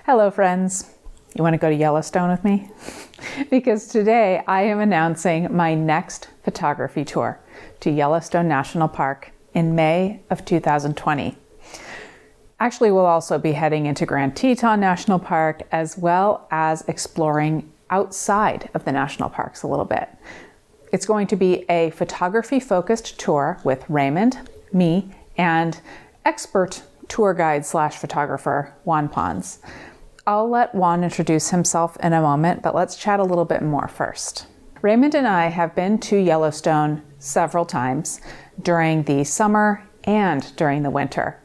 Hello friends, you want to go to Yellowstone with me? Because today I am announcing my next photography tour to Yellowstone National Park in May of 2020. Actually, we'll also be heading into Grand Teton National Park as well as exploring outside of the national parks a little bit. It's going to be a photography-focused tour with Raymond, me, and expert tour guide slash photographer Juan Ponce. I'll let Juan introduce himself in a moment, but let's chat a little bit more first. Raymond and I have been to Yellowstone several times during the summer and during the winter.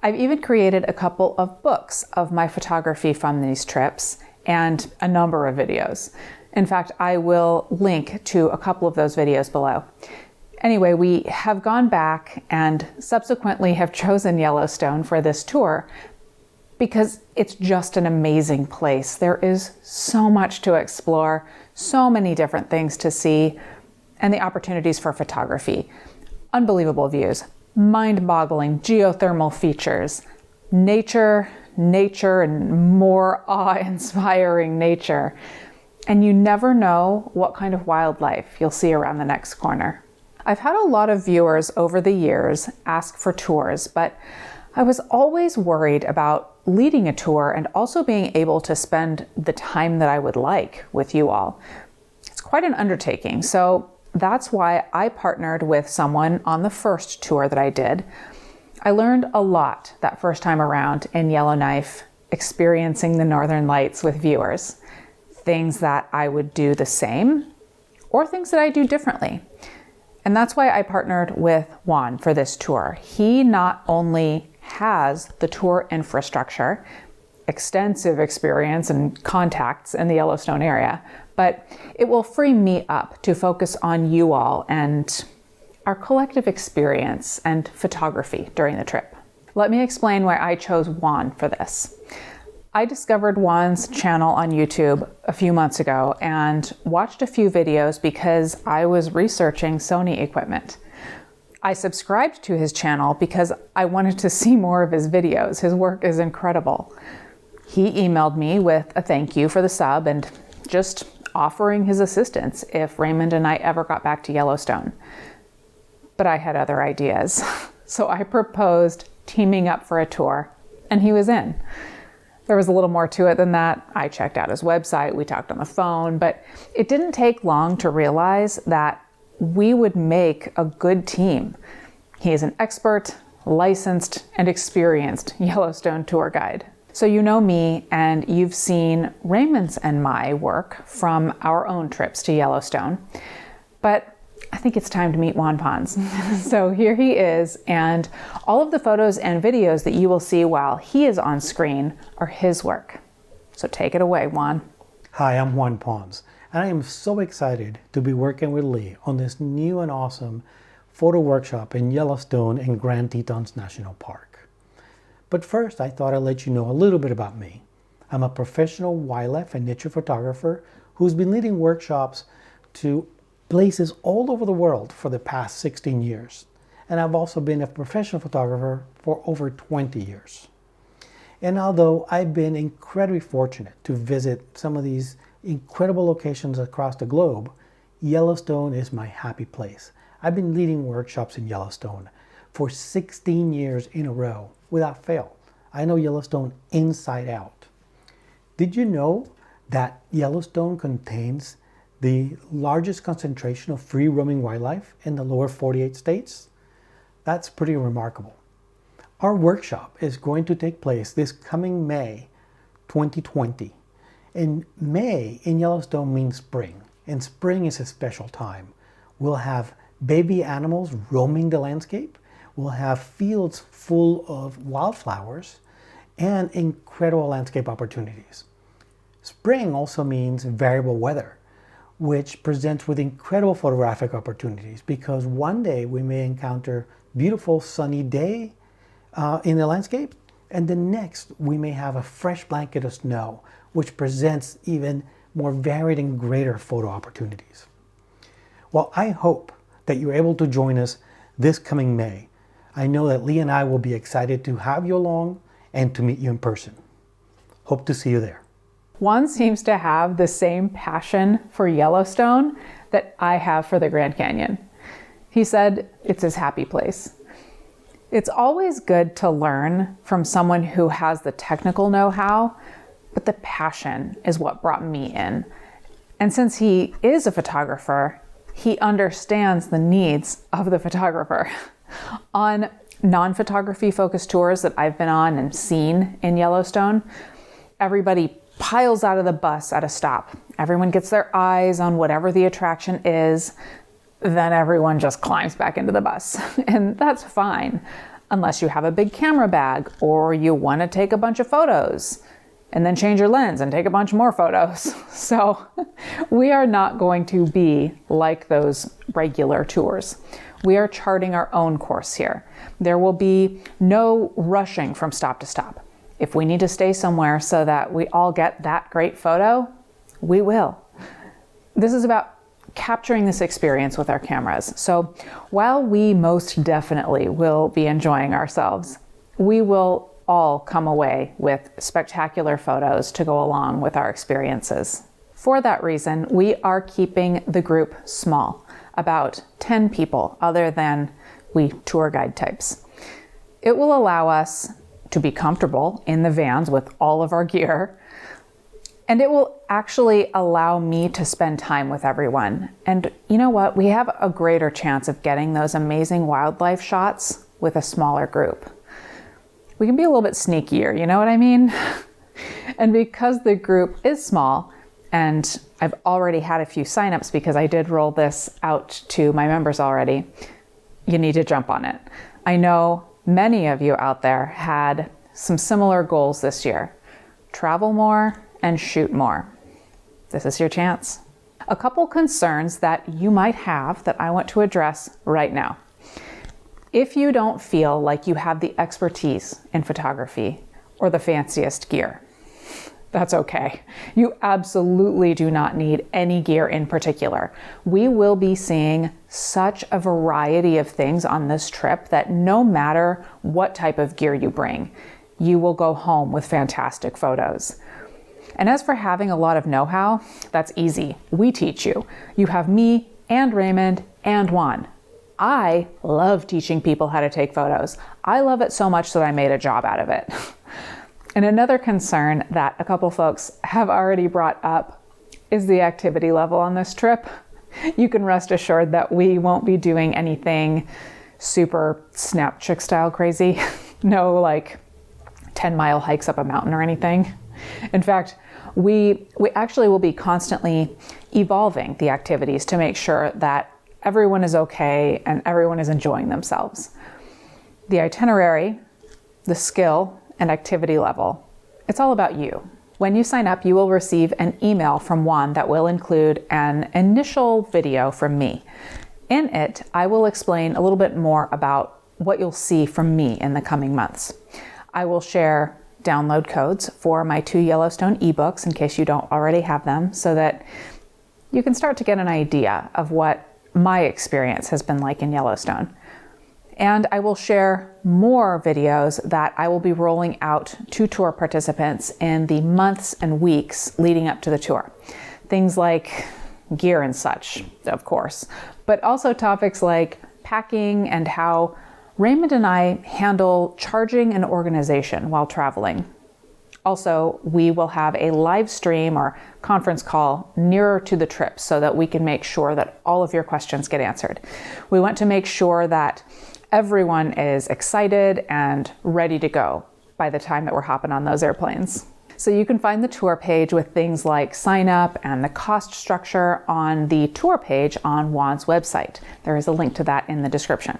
I've even created a couple of books of my photography from these trips and a number of videos. In fact, I will link to a couple of those videos below. Anyway, we have gone back and subsequently have chosen Yellowstone for this tour because it's just an amazing place. There is so much to explore, so many different things to see, and the opportunities for photography. Unbelievable views, mind-boggling geothermal features, nature, and more awe-inspiring nature. And you never know what kind of wildlife you'll see around the next corner. I've had a lot of viewers over the years ask for tours, but I was always worried about leading a tour and also being able to spend the time that I would like with you all. It's quite an undertaking, so that's why I partnered with someone on the first tour that I did. I learned a lot that first time around in Yellowknife, experiencing the Northern Lights with viewers. Things that I would do the same or things that I do differently. And that's why I partnered with Juan for this tour. He not only has the tour infrastructure, extensive experience and contacts in the Yellowstone area, but it will free me up to focus on you all and our collective experience and photography during the trip. Let me explain why I chose Juan for this. I discovered Juan's channel on YouTube a few months ago and watched a few videos because I was researching Sony equipment. I subscribed to his channel because I wanted to see more of his videos. His work is incredible. He emailed me with a thank you for the sub and just offering his assistance if Raymond and I ever got back to Yellowstone. But I had other ideas. So I proposed teaming up for a tour, and he was in. There was a little more to it than that. I checked out his website, we talked on the phone, but it didn't take long to realize that we would make a good team. He is an expert, licensed, and experienced Yellowstone tour guide. So you know me, and you've seen Raymond's and my work from our own trips to Yellowstone. But I think it's time to meet Juan Ponce. So here he is, and all of the photos and videos that you will see while he is on screen are his work. So take it away, Juan. Hi, I'm Juan Ponce, and I am so excited to be working with Leigh on this new and awesome photo workshop in Yellowstone and Grand Tetons National Park. But first, I thought I'd let you know a little bit about me. I'm a professional wildlife and nature photographer who's been leading workshops to places all over the world for the past 16 years. And I've also been a professional photographer for over 20 years. And although I've been incredibly fortunate to visit some of these incredible locations across the globe, Yellowstone is my happy place. I've been leading workshops in Yellowstone for 16 years in a row without fail. I know Yellowstone inside out. Did you know that Yellowstone contains the largest concentration of free-roaming wildlife in the lower 48 states? That's pretty remarkable. Our workshop is going to take place this coming May 2020. And May in Yellowstone means spring, and spring is a special time. We'll have baby animals roaming the landscape. We'll have fields full of wildflowers and incredible landscape opportunities. Spring also means variable weather, which presents with incredible photographic opportunities because one day we may encounter beautiful sunny day in the landscape, and the next we may have a fresh blanket of snow, which presents even more varied and greater photo opportunities. Well, I hope that you're able to join us this coming May. I know that Leigh and I will be excited to have you along and to meet you in person. Hope to see you there. Juan seems to have the same passion for Yellowstone that I have for the Grand Canyon. He said it's his happy place. It's always good to learn from someone who has the technical know-how, but the passion is what brought me in. And since he is a photographer, he understands the needs of the photographer. On non-photography focused tours that I've been on and seen in Yellowstone, everybody piles out of the bus at a stop. Everyone gets their eyes on whatever the attraction is, then everyone just climbs back into the bus. And that's fine, unless you have a big camera bag or you want to take a bunch of photos and then change your lens and take a bunch more photos. So we are not going to be like those regular tours. We are charting our own course here. There will be no rushing from stop to stop. If we need to stay somewhere so that we all get that great photo, we will. This is about capturing this experience with our cameras. So while we most definitely will be enjoying ourselves, we will all come away with spectacular photos to go along with our experiences. For that reason, we are keeping the group small, about 10 people other than we tour guide types. It will allow us to be comfortable in the vans with all of our gear, and it will actually allow me to spend time with everyone. And you know what? We have a greater chance of getting those amazing wildlife shots with a smaller group. We can be a little bit sneakier, you know what I mean? And because the group is small, and I've already had a few signups because I did roll this out to my members already, you need to jump on it. I know many of you out there had some similar goals this year. Travel more and shoot more. This is your chance. A couple concerns that you might have that I want to address right now. If you don't feel like you have the expertise in photography or the fanciest gear, that's okay. You absolutely do not need any gear in particular. We will be seeing such a variety of things on this trip that no matter what type of gear you bring, you will go home with fantastic photos. And as for having a lot of know-how, that's easy. We teach you. You have me and Raymond and Juan. I love teaching people how to take photos. I love it so much that I made a job out of it. And another concern that a couple folks have already brought up is the activity level on this trip. You can rest assured that we won't be doing anything super snap chick style crazy. No like 10-mile hikes up a mountain or anything. In fact, we actually will be constantly evolving the activities to make sure that everyone is okay and everyone is enjoying themselves. The itinerary, the skill, and activity level, it's all about you. When you sign up, you will receive an email from Juan that will include an initial video from me. In it, I will explain a little bit more about what you'll see from me in the coming months. I will share download codes for my 2 Yellowstone ebooks in case you don't already have them, so that you can start to get an idea of what my experience has been like in Yellowstone. And I will share more videos that I will be rolling out to tour participants in the months and weeks leading up to the tour. Things like gear and such, of course, but also topics like packing and how Raymond and I handle charging and organization while traveling. Also, we will have a live stream or conference call nearer to the trip so that we can make sure that all of your questions get answered. We want to make sure that everyone is excited and ready to go by the time that we're hopping on those airplanes. So you can find the tour page with things like sign up and the cost structure on the tour page on Juan's website. There is a link to that in the description.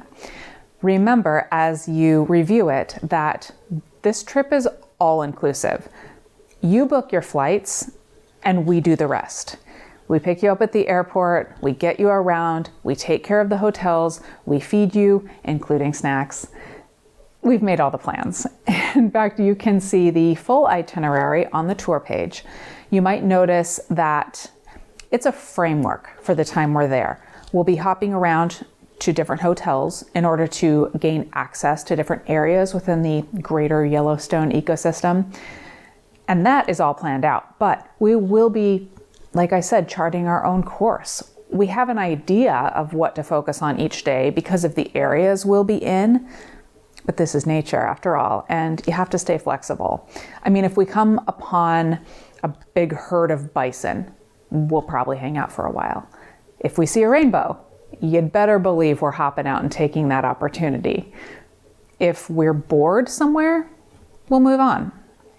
Remember, as you review it, that this trip is all inclusive. You book your flights and we do the rest. We pick you up at the airport, we get you around, we take care of the hotels, we feed you, including snacks. We've made all the plans. In fact, you can see the full itinerary on the tour page. You might notice that it's a framework for the time we're there. We'll be hopping around to different hotels in order to gain access to different areas within the greater Yellowstone ecosystem. And that is all planned out, but we will be, like I said, charting our own course. We have an idea of what to focus on each day because of the areas we'll be in, but this is nature after all, and you have to stay flexible. I mean, if we come upon a big herd of bison, we'll probably hang out for a while. If we see a rainbow, you'd better believe we're hopping out and taking that opportunity. If we're bored somewhere, we'll move on.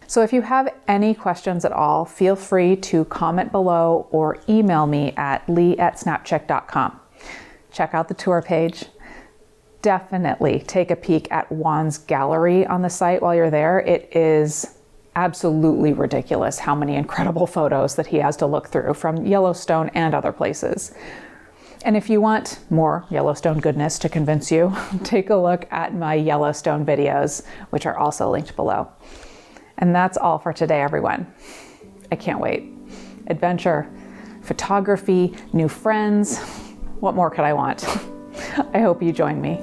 So if you have any questions at all, feel free to comment below or email me at leigh@snapcheck.com. Check out the tour page. Definitely take a peek at Juan's gallery on the site while you're there. It is absolutely ridiculous how many incredible photos that he has to look through from Yellowstone and other places. And if you want more Yellowstone goodness to convince you, take a look at my Yellowstone videos, which are also linked below. And that's all for today, everyone. I can't wait. Adventure, photography, new friends. What more could I want? I hope you join me.